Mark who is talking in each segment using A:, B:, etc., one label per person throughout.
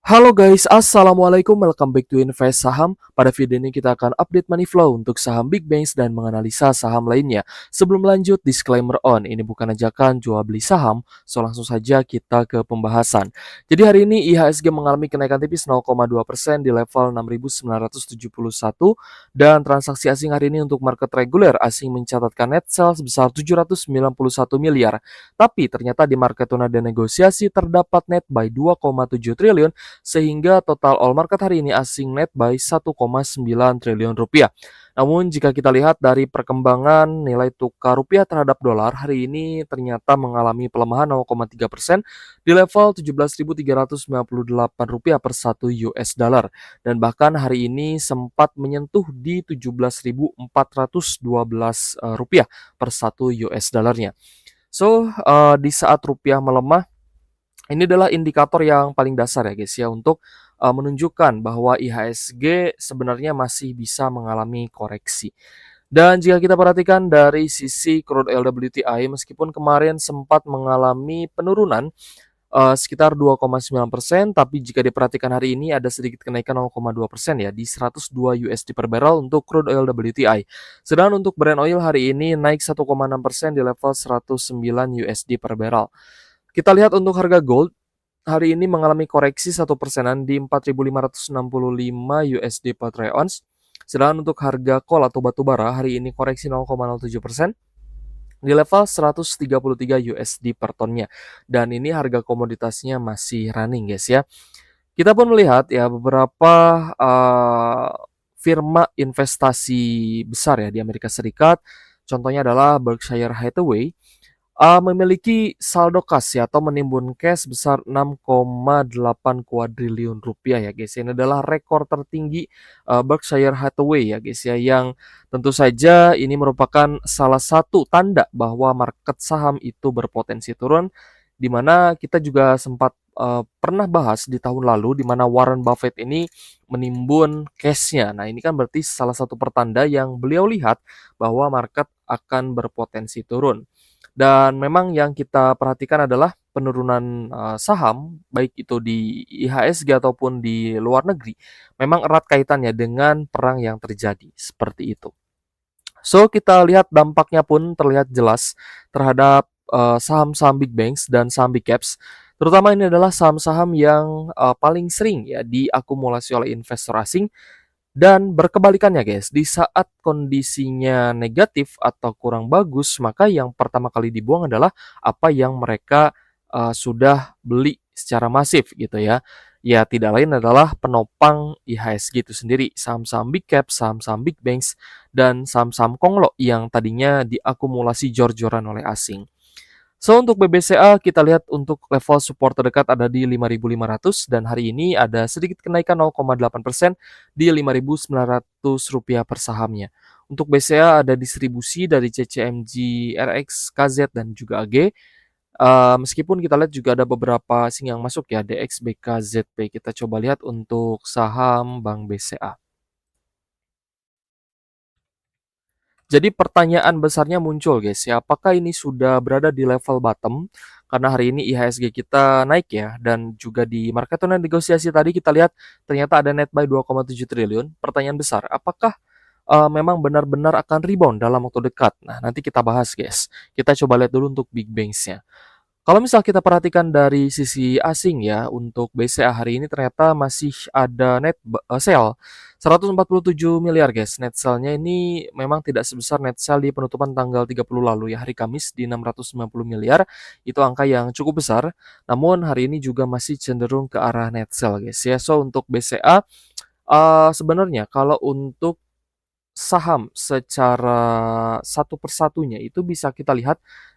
A: Halo guys, assalamualaikum, welcome back to Invest Saham. Pada video ini kita akan update money flow untuk saham big banks dan menganalisa saham lainnya. Sebelum lanjut, disclaimer on, ini bukan ajakan jual beli saham, so langsung saja kita ke pembahasan. Jadi hari ini IHSG mengalami kenaikan tipis 0,2% di level 6.971 dan transaksi asing hari ini untuk market reguler asing mencatatkan net sales sebesar 791 miliar. Tapi ternyata di market tuna dan negosiasi terdapat net buy 2,7 triliun sehingga total all market hari ini asing net by 1,9 triliun rupiah. Namun jika kita lihat dari perkembangan nilai tukar rupiah terhadap dolar hari ini ternyata mengalami pelemahan 0,3% di level 17.398 rupiah per 1 US dollar dan bahkan hari ini sempat menyentuh di 17.412 rupiah per 1 US dollarnya. So, di saat rupiah melemah ini adalah indikator yang paling dasar ya guys ya untuk menunjukkan bahwa IHSG sebenarnya masih bisa mengalami koreksi. Dan jika kita perhatikan dari sisi crude oil WTI meskipun kemarin sempat mengalami penurunan sekitar 2,9%, tapi jika diperhatikan hari ini ada sedikit kenaikan 0,2% ya di 102 USD per barrel untuk crude oil WTI. Sedangkan untuk Brent oil hari ini naik 1,6% di level 109 USD per barrel. Kita lihat untuk harga gold hari ini mengalami koreksi 1%-an di 4.565 USD per troy ounce. Sedangkan untuk harga coal atau batu bara hari ini koreksi 0,07% di level 133 USD per tonnya. Dan ini harga komoditasnya masih running guys ya. Kita pun melihat ya beberapa firma investasi besar ya di Amerika Serikat. Contohnya adalah Berkshire Hathaway memiliki saldo kas ya atau menimbun cash sebesar 6,8 kuadriliun rupiah ya guys. Ini adalah rekor tertinggi Berkshire Hathaway ya guys ya, yang tentu saja ini merupakan salah satu tanda bahwa market saham itu berpotensi turun, di mana kita juga sempat pernah bahas di tahun lalu di mana Warren Buffett ini menimbun cash-nya. Nah, ini kan berarti salah satu pertanda yang beliau lihat bahwa market akan berpotensi turun. Dan memang yang kita perhatikan adalah penurunan saham, baik itu di IHSG ataupun di luar negeri, memang erat kaitannya dengan perang yang terjadi, seperti itu. So, kita lihat dampaknya pun terlihat jelas terhadap saham-saham big banks dan saham big caps. Terutama ini adalah saham-saham yang paling sering ya diakumulasi oleh investor asing dan berkebalikannya guys, di saat kondisinya negatif atau kurang bagus, maka yang pertama kali dibuang adalah apa yang mereka sudah beli secara masif gitu ya. Ya tidak lain adalah penopang IHSG itu sendiri, saham-saham big cap, saham-saham big banks, dan saham-saham konglo yang tadinya diakumulasi jor-joran oleh asing. So, untuk BBCA kita lihat untuk level support terdekat ada di 5.500 dan hari ini ada sedikit kenaikan 0,8% di 5.900 rupiah per sahamnya. Untuk BCA ada distribusi dari CCMG, RX, KZ dan juga AG. Meskipun kita lihat juga ada beberapa asing yang masuk ya, DX, BK, ZP. Kita coba lihat untuk saham Bank BCA. Jadi pertanyaan besarnya muncul guys ya, apakah ini sudah berada di level bottom? Karena hari ini IHSG kita naik ya, dan juga di market tuna negosiasi tadi kita lihat ternyata ada net buy 2,7 triliun. Pertanyaan besar, apakah memang benar-benar akan rebound dalam waktu dekat? Nah, nanti kita bahas guys. Kita coba lihat dulu untuk big banks-nya. Kalau misal kita perhatikan dari sisi asing ya, untuk BCA hari ini ternyata masih ada net sell 147 miliar guys. Net sell-nya ini memang tidak sebesar net sell di penutupan tanggal 30 lalu ya, hari Kamis di 690 miliar. Itu angka yang cukup besar. Namun hari ini juga masih cenderung ke arah net sell guys ya. So untuk BCA sebenarnya kalau untuk saham secara satu persatunya itu bisa kita lihat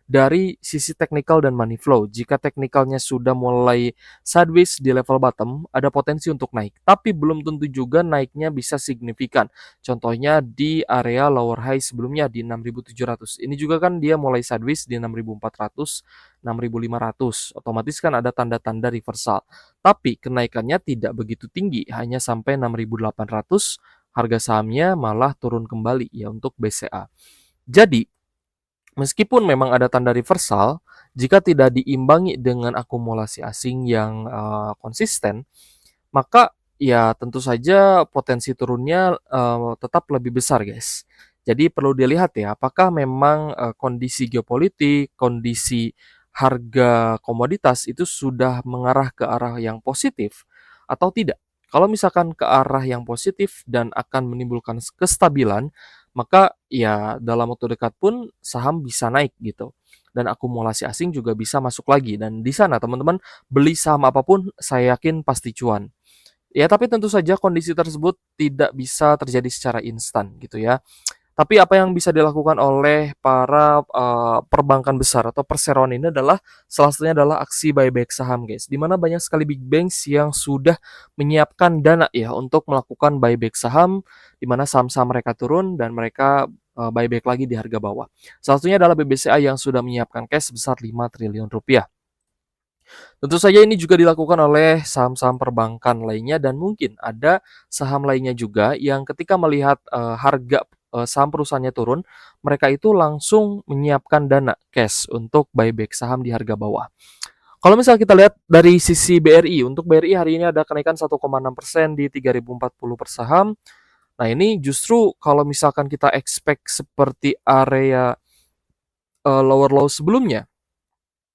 A: dari sisi teknikal dan money flow. Jika teknikalnya sudah mulai sideways di level bottom, ada potensi untuk naik. Tapi belum tentu juga naiknya bisa signifikan. Contohnya di area lower high sebelumnya di 6.700. Ini juga kan dia mulai sideways di 6.400, 6.500. Otomatis kan ada tanda-tanda reversal. Tapi kenaikannya tidak begitu tinggi, hanya sampai 6.800. Harga sahamnya malah turun kembali ya untuk BCA. Jadi, meskipun memang ada tanda reversal, jika tidak diimbangi dengan akumulasi asing yang konsisten, maka ya tentu saja potensi turunnya, tetap lebih besar, guys. Jadi perlu dilihat ya, apakah memang, kondisi geopolitik, kondisi harga komoditas itu sudah mengarah ke arah yang positif atau tidak. Kalau misalkan ke arah yang positif dan akan menimbulkan kestabilan, maka ya dalam waktu dekat pun saham bisa naik gitu, dan akumulasi asing juga bisa masuk lagi, dan di sana teman-teman beli saham apapun saya yakin pasti cuan. Ya, tapi tentu saja kondisi tersebut tidak bisa terjadi secara instan gitu ya. Tapi apa yang bisa dilakukan oleh para, perbankan besar atau perseroan ini adalah salah satunya adalah aksi buyback saham, guys. Di mana banyak sekali big banks yang sudah menyiapkan dana ya untuk melakukan buyback saham, di mana saham-saham mereka turun dan mereka, buyback lagi di harga bawah. Salah satunya adalah BBCA yang sudah menyiapkan cash sebesar 5 triliun rupiah. Tentu saja ini juga dilakukan oleh saham-saham perbankan lainnya dan mungkin ada saham lainnya juga yang ketika melihat, harga, saham perusahaannya turun, mereka itu langsung menyiapkan dana cash untuk buyback saham di harga bawah. Kalau misal kita lihat dari sisi BRI, untuk BRI hari ini ada kenaikan 1,6% di 3.040 per saham. Nah, ini justru kalau misalkan kita expect seperti area, lower low sebelumnya,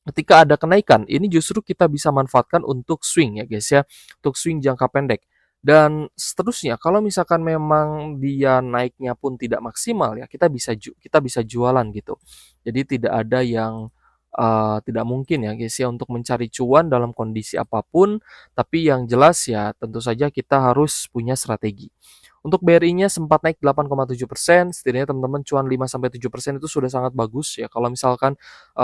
A: ketika ada kenaikan, ini justru kita bisa manfaatkan untuk swing ya guys ya, untuk swing jangka pendek. Dan seterusnya, kalau misalkan memang dia naiknya pun tidak maksimal ya, kita bisa jualan gitu. Jadi tidak ada yang tidak mungkin ya guys ya untuk mencari cuan dalam kondisi apapun, tapi yang jelas ya tentu saja kita harus punya strategi. Untuk BRI-nya sempat naik 8,7%, setidaknya teman-teman cuan 5-7% itu sudah sangat bagus ya kalau misalkan,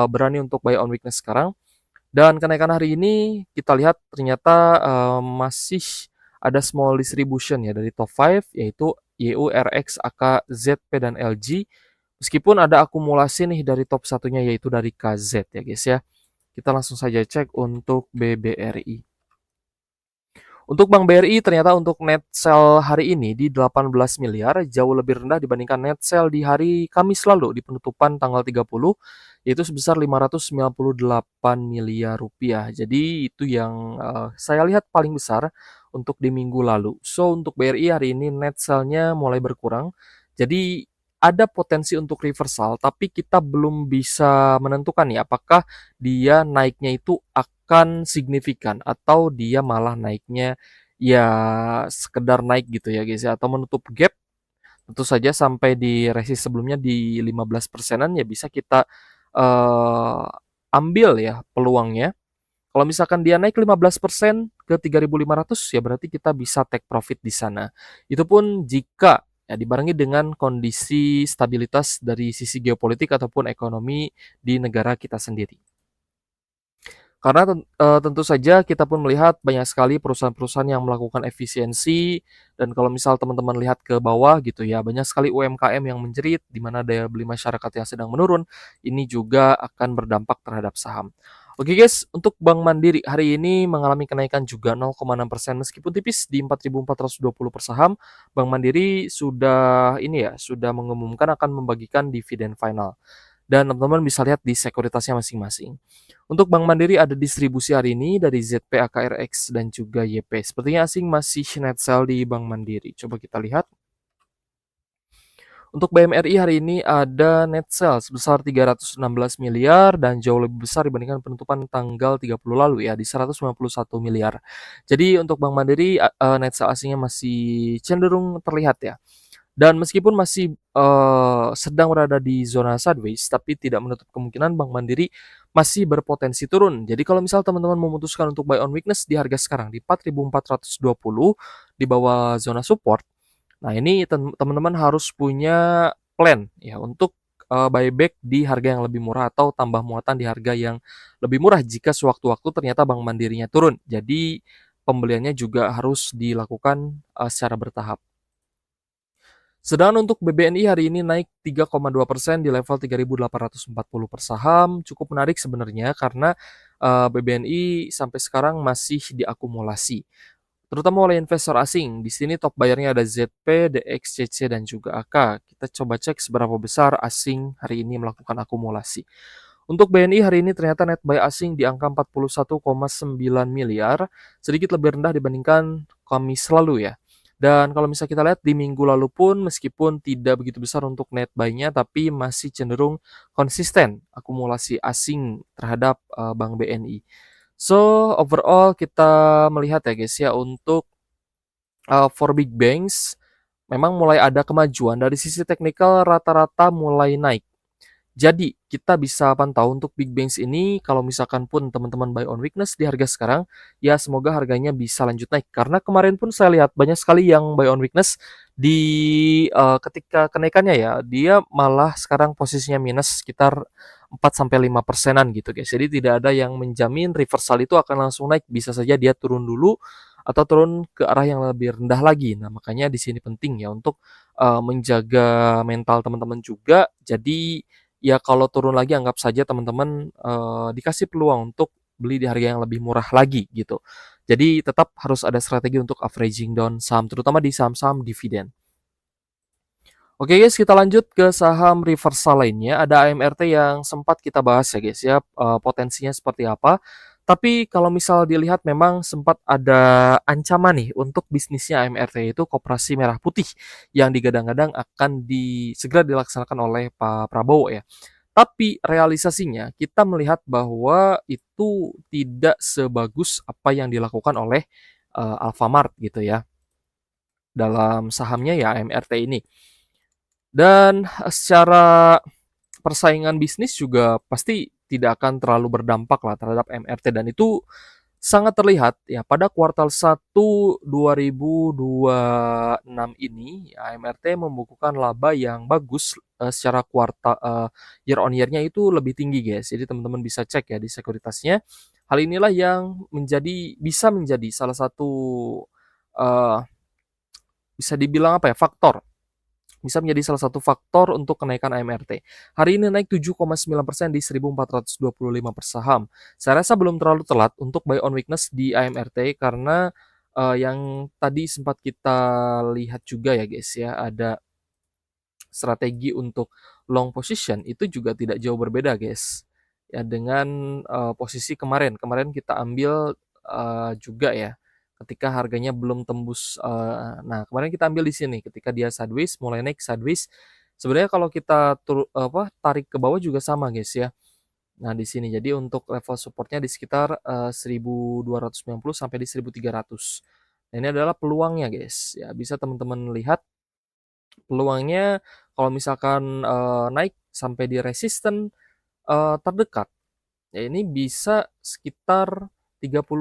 A: berani untuk buy on weakness sekarang. Dan kenaikan hari ini kita lihat ternyata, masih ada small distribution ya dari top 5 yaitu YU, RX, AK, ZP, dan LG. Meskipun ada akumulasi nih dari top satunya yaitu dari KZ ya guys ya. Kita langsung saja cek untuk BBRI. Untuk Bank BRI ternyata untuk net sell hari ini di 18 miliar, jauh lebih rendah dibandingkan net sell di hari Kamis lalu di penutupan tanggal 30, yaitu sebesar 598 miliar rupiah. Jadi itu yang saya lihat paling besar untuk di minggu lalu. So untuk BRI hari ini net sell-nya mulai berkurang. Jadi ada potensi untuk reversal, tapi kita belum bisa menentukan nih apakah dia naiknya itu akan signifikan atau dia malah naiknya ya sekedar naik gitu ya guys ya, atau menutup gap tentu saja sampai di resist sebelumnya di 15 persenan ya bisa kita uh, ambil ya peluangnya. Kalau misalkan dia naik 15% ke 3.500 ya berarti kita bisa take profit di sana. Itu pun jika ya dibarengi dengan kondisi stabilitas dari sisi geopolitik ataupun ekonomi di negara kita sendiri. Karena tentu saja kita pun melihat banyak sekali perusahaan-perusahaan yang melakukan efisiensi dan kalau misal teman-teman lihat ke bawah gitu ya, banyak sekali UMKM yang menjerit, di mana daya beli masyarakat yang sedang menurun, ini juga akan berdampak terhadap saham. Oke guys, untuk Bank Mandiri hari ini mengalami kenaikan juga 0,6% meskipun tipis di 4.420 per saham, Bank Mandiri sudah ini ya, sudah mengumumkan akan membagikan dividen final. Dan teman-teman bisa lihat di sekuritasnya masing-masing. Untuk Bank Mandiri ada distribusi hari ini dari ZP, AKRX, dan juga YP. Sepertinya asing masih net sell di Bank Mandiri. Coba kita lihat. Untuk BMRI hari ini ada net sell sebesar 316 miliar dan jauh lebih besar dibandingkan penutupan tanggal 30 lalu ya di 191 miliar. Jadi untuk Bank Mandiri net sell asingnya masih cenderung terlihat ya. Dan meskipun masih, sedang berada di zona sideways, tapi tidak menutup kemungkinan Bank Mandiri masih berpotensi turun. Jadi kalau misal teman-teman memutuskan untuk buy on weakness di harga sekarang di 4.420 di bawah zona support, nah ini teman-teman harus punya plan ya untuk, buyback di harga yang lebih murah atau tambah muatan di harga yang lebih murah jika sewaktu-waktu ternyata Bank Mandirinya turun. Jadi pembeliannya juga harus dilakukan, secara bertahap. Sedangkan untuk BBNI hari ini naik 3,2% di level 3.840 per saham. Cukup menarik sebenarnya karena BBNI sampai sekarang masih diakumulasi, terutama oleh investor asing. Di sini top bayarnya ada ZP, DXCC, dan juga AK. Kita coba cek seberapa besar asing hari ini melakukan akumulasi. Untuk BNI hari ini ternyata net buy asing di angka 41,9 miliar, sedikit lebih rendah dibandingkan Kamis lalu ya. Dan kalau misalnya kita lihat di minggu lalu pun meskipun tidak begitu besar untuk net buy-nya tapi masih cenderung konsisten akumulasi asing terhadap Bank BNI. So, overall kita melihat ya guys ya untuk for big banks memang mulai ada kemajuan dari sisi teknikal rata-rata mulai naik. Jadi, kita bisa pantau untuk big banks ini kalau misalkan pun teman-teman buy on weakness di harga sekarang, ya semoga harganya bisa lanjut naik. Karena kemarin pun saya lihat banyak sekali yang buy on weakness di ketika kenaikannya ya, dia malah sekarang posisinya minus sekitar 4 sampai 5 persenan gitu guys. Jadi tidak ada yang menjamin reversal itu akan langsung naik, bisa saja dia turun dulu atau turun ke arah yang lebih rendah lagi. Nah, makanya di sini penting ya untuk menjaga mental teman-teman juga. Jadi ya kalau turun lagi anggap saja teman-teman, dikasih peluang untuk beli di harga yang lebih murah lagi gitu. Jadi tetap harus ada strategi untuk averaging down saham, terutama di saham-saham dividen. Oke guys, kita lanjut ke saham reversal lainnya. Ada AMRT yang sempat kita bahas ya guys ya, potensinya seperti apa. Tapi kalau misal dilihat memang sempat ada ancaman nih untuk bisnisnya AMRT itu Koperasi Merah Putih yang digadang-gadang akan segera dilaksanakan oleh Pak Prabowo ya. Tapi realisasinya kita melihat bahwa itu tidak sebagus apa yang dilakukan oleh Alfamart gitu ya dalam sahamnya ya AMRT ini. Dan secara persaingan bisnis juga pasti tidak akan terlalu berdampak lah terhadap MRT dan itu sangat terlihat ya pada kuartal 1 2026 ini ya, MRT membukukan laba yang bagus secara kuartal year on year-nya itu lebih tinggi guys. Jadi teman-teman bisa cek ya di sekuritasnya. Hal inilah yang bisa menjadi salah satu eh, bisa dibilang apa ya faktor bisa menjadi salah satu faktor untuk kenaikan AMRT. Hari ini naik 7,9% di 1.425 per saham. Saya rasa belum terlalu telat untuk buy on weakness di AMRT karena yang tadi sempat kita lihat juga ya guys ya, ada strategi untuk long position itu juga tidak jauh berbeda guys. Ya dengan posisi kemarin. Kemarin kita ambil juga ya ketika harganya belum tembus nah kemarin kita ambil di sini ketika dia sideways mulai naik sideways. Sebenarnya kalau kita tarik ke bawah juga sama guys ya. Nah di sini jadi untuk level supportnya di sekitar 1290 sampai di 1300. Nah, ini adalah peluangnya guys. Ya bisa teman-teman lihat peluangnya kalau misalkan naik sampai di resisten terdekat. Ya ini bisa sekitar 30%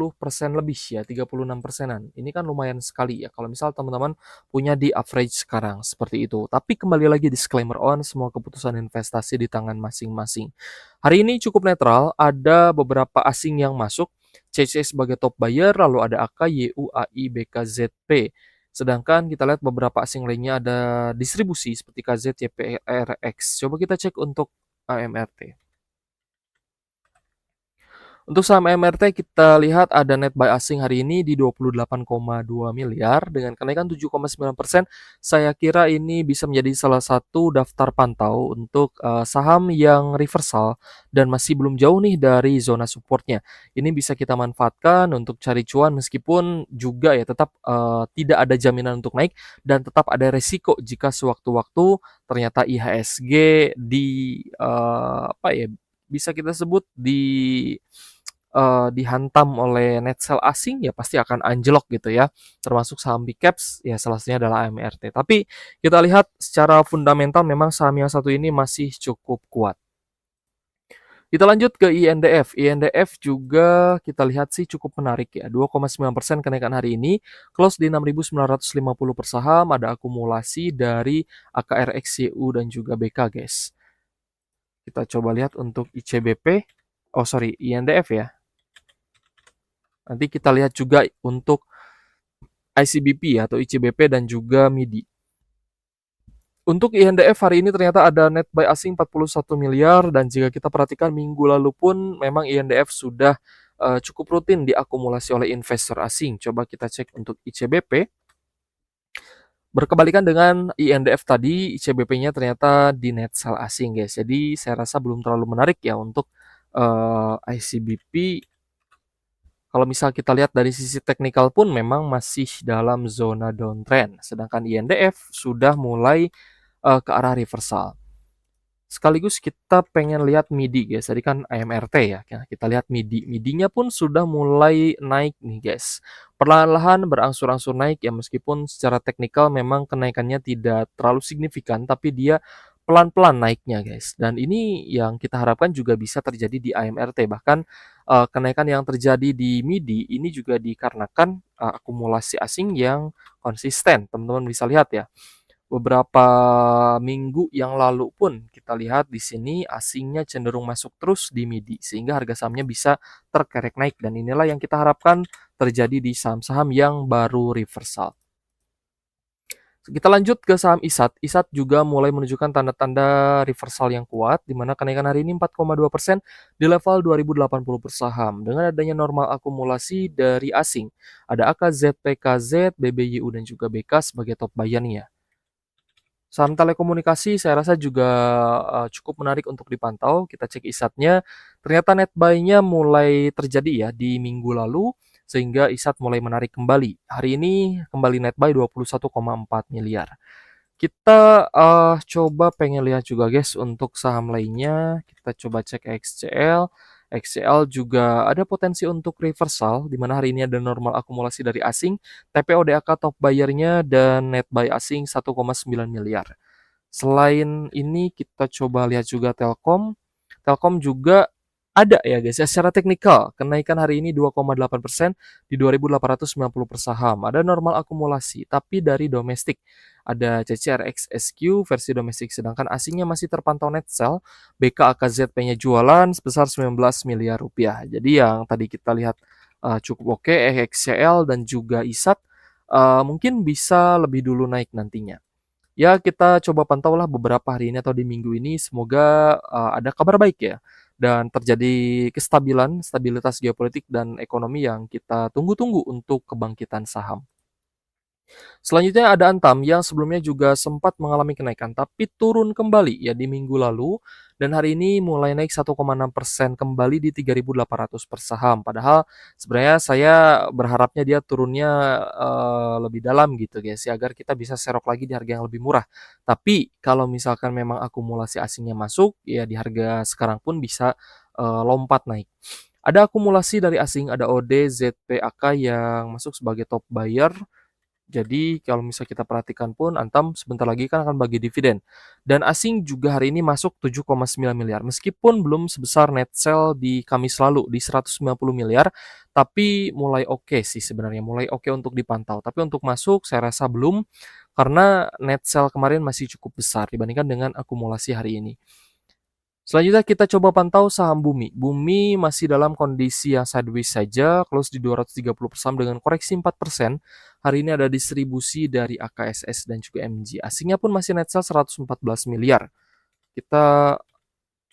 A: lebih ya, 36 persenan. Ini kan lumayan sekali ya kalau misal teman-teman punya di average sekarang seperti itu. Tapi kembali lagi disclaimer on semua keputusan investasi di tangan masing-masing. Hari ini cukup netral, ada beberapa asing yang masuk, CC sebagai top buyer, lalu ada AK, YU, AI, BKZP. Sedangkan kita lihat beberapa asing lainnya ada distribusi seperti KZ, YPRX. Coba kita cek untuk AMRT. Untuk saham MRT kita lihat ada net buy asing hari ini di 28,2 miliar dengan kenaikan 7,9%. Saya kira ini bisa menjadi salah satu daftar pantau untuk saham yang reversal dan masih belum jauh nih dari zona supportnya. Ini bisa kita manfaatkan untuk cari cuan meskipun juga ya tetap tidak ada jaminan untuk naik dan tetap ada resiko jika sewaktu-waktu ternyata IHSG apa ya bisa kita sebut dihantam oleh net sell asing ya pasti akan anjlok gitu ya. Termasuk saham big caps ya salah satunya adalah AMRT. Tapi kita lihat secara fundamental memang saham yang satu ini masih cukup kuat. Kita lanjut ke INDF. INDF juga kita lihat sih cukup menarik ya. 2,9% kenaikan hari ini. Close di 6.950 per saham. Ada akumulasi dari AKRXYU dan juga BK guys. Kita coba lihat untuk ICBP. Oh sorry, INDF ya. Nanti kita lihat juga untuk ICBP atau ICBP dan juga MIDI. Untuk INDF hari ini ternyata ada net buy asing 41 miliar dan jika kita perhatikan minggu lalu pun memang INDF sudah cukup rutin diakumulasi oleh investor asing. Coba kita cek untuk ICBP. Berkebalikan dengan INDF tadi, ICBP-nya ternyata di net sell asing guys. Jadi saya rasa belum terlalu menarik ya untuk ICBP kalau misal kita lihat dari sisi teknikal pun memang masih dalam zona downtrend, sedangkan INDF sudah mulai ke arah reversal. Sekaligus kita pengen lihat MIDI guys, tadi kan AMRT ya, kita lihat MIDI. MIDI-nya pun sudah mulai naik nih guys. Perlahan-lahan berangsur-angsur naik ya, meskipun secara teknikal memang kenaikannya tidak terlalu signifikan, tapi dia pelan-pelan naiknya guys. Dan ini yang kita harapkan juga bisa terjadi di AMRT. Bahkan kenaikan yang terjadi di MIDI ini juga dikarenakan akumulasi asing yang konsisten. Teman-teman bisa lihat ya, beberapa minggu yang lalu pun kita lihat di sini asingnya cenderung masuk terus di MIDI sehingga harga sahamnya bisa terkerek naik, dan inilah yang kita harapkan terjadi di saham-saham yang baru reversal. Kita lanjut ke saham ISAT. ISAT juga mulai menunjukkan tanda-tanda reversal yang kuat, di mana kenaikan hari ini 4,2% di level 2080 per saham. Dengan adanya normal akumulasi dari asing, ada AKZ, PKZ, BBYU, dan juga BK sebagai top buyer-nya. Saham telekomunikasi saya rasa juga cukup menarik untuk dipantau. Kita cek ISAT-nya, ternyata net buy-nya mulai terjadi ya di minggu lalu, sehingga ISAT mulai menarik kembali. Hari ini kembali net buy 21,4 miliar. Kita coba pengen lihat juga guys untuk saham lainnya. Kita coba cek XCL. XCL juga ada potensi untuk reversal, di mana hari ini ada normal akumulasi dari asing, TPODAK top buyer-nya dan net buy asing 1,9 miliar. Selain ini kita coba lihat juga Telkom. Telkom juga ada ya guys ya, secara teknikal kenaikan hari ini 2,8% di 2.890 per saham. Ada normal akumulasi tapi dari domestik. Ada CCRX SQ versi domestik, sedangkan asingnya masih terpantau net sell. BK AKZP-nya jualan sebesar 19 miliar rupiah. Jadi yang tadi kita lihat cukup oke, XCL dan juga ISAT mungkin bisa lebih dulu naik nantinya. Ya kita coba pantaulah beberapa hari ini atau di minggu ini, semoga ada kabar baik ya, dan terjadi kestabilan, stabilitas geopolitik dan ekonomi yang kita tunggu-tunggu untuk kebangkitan saham. Selanjutnya ada Antam yang sebelumnya juga sempat mengalami kenaikan tapi turun kembali ya di minggu lalu, dan hari ini mulai naik 1,6% kembali di 3.800 per saham. Padahal sebenarnya saya berharapnya dia turunnya lebih dalam gitu guys ya, agar kita bisa serok lagi di harga yang lebih murah. Tapi kalau misalkan memang akumulasi asingnya masuk ya, di harga sekarang pun bisa lompat naik. Ada akumulasi dari asing, ada OD, ZPAK yang masuk sebagai top buyer. Jadi kalau misal kita perhatikan pun Antam sebentar lagi kan akan bagi dividen. Dan asing juga hari ini masuk 7,9 miliar. Meskipun belum sebesar net sell di Kamis lalu di 190 miliar, tapi mulai oke sih sebenarnya, mulai oke untuk dipantau. Tapi untuk masuk saya rasa belum, karena net sell kemarin masih cukup besar dibandingkan dengan akumulasi hari ini. Selanjutnya kita coba pantau saham Bumi. Bumi masih dalam kondisi yang sideways saja, close di 230 per saham dengan koreksi 4%. Hari ini ada distribusi dari AKSS dan juga MG. Asingnya pun masih net sell 114 miliar. Kita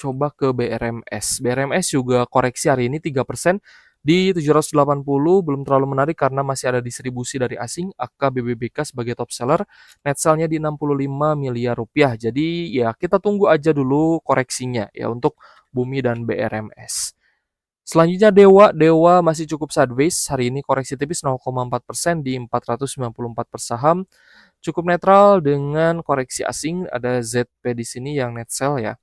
A: coba ke BRMS. BRMS juga koreksi hari ini 3% di 780, belum terlalu menarik karena masih ada distribusi dari asing. AKBBBK sebagai top seller, net sell-nya di 65 miliar rupiah. Jadi ya kita tunggu aja dulu koreksinya ya untuk Bumi dan BRMS. Selanjutnya Dewa, Dewa masih cukup sideways. Hari ini koreksi tipis 0,4% di 494 per saham. Cukup netral dengan koreksi asing. Ada ZP di sini yang net sell ya.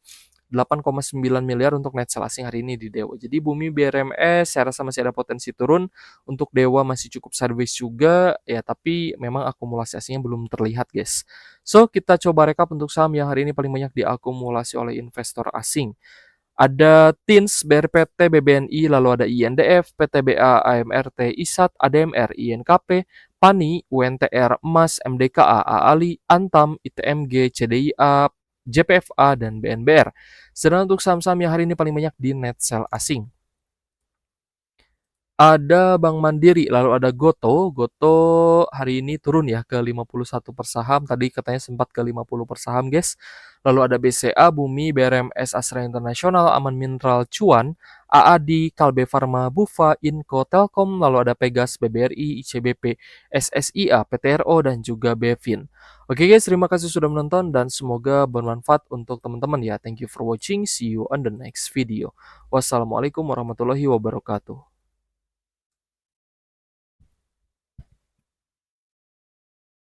A: 8,9 miliar untuk net sell asing hari ini di Dewa. Jadi Bumi BRMS saya rasa masih ada potensi turun. Untuk Dewa masih cukup sideways juga ya, tapi memang akumulasi asingnya belum terlihat guys. So kita coba rekap untuk saham yang hari ini paling banyak diakumulasi oleh investor asing. Ada TINS, BRPT, BBNI, lalu ada INDF, PTBA, AMRT, ISAT, ADMR, INKP, PANI, UNTR, EMAS, MDKA, AALI, Antam, ITMG, CDIA, JPFA, dan BNBR. Sedangkan untuk saham-saham yang hari ini paling banyak di net sell asing. Ada Bank Mandiri, lalu ada Gotoh. Gotoh hari ini turun ya ke 51 per saham, tadi katanya sempat ke 50 per saham, guys. Lalu ada BCA, Bumi, BRMS, Astra International, Aman Mineral, Cuan, AADI, Kalbe Farma, Bufa, Inco, Telkom, lalu ada Pegas, BBRI, ICBP, SSIA, PTRO, dan juga Bevin. Oke guys, terima kasih sudah menonton dan semoga bermanfaat untuk teman-teman ya. Thank you for watching. See you on the next video. Wassalamualaikum warahmatullahi wabarakatuh.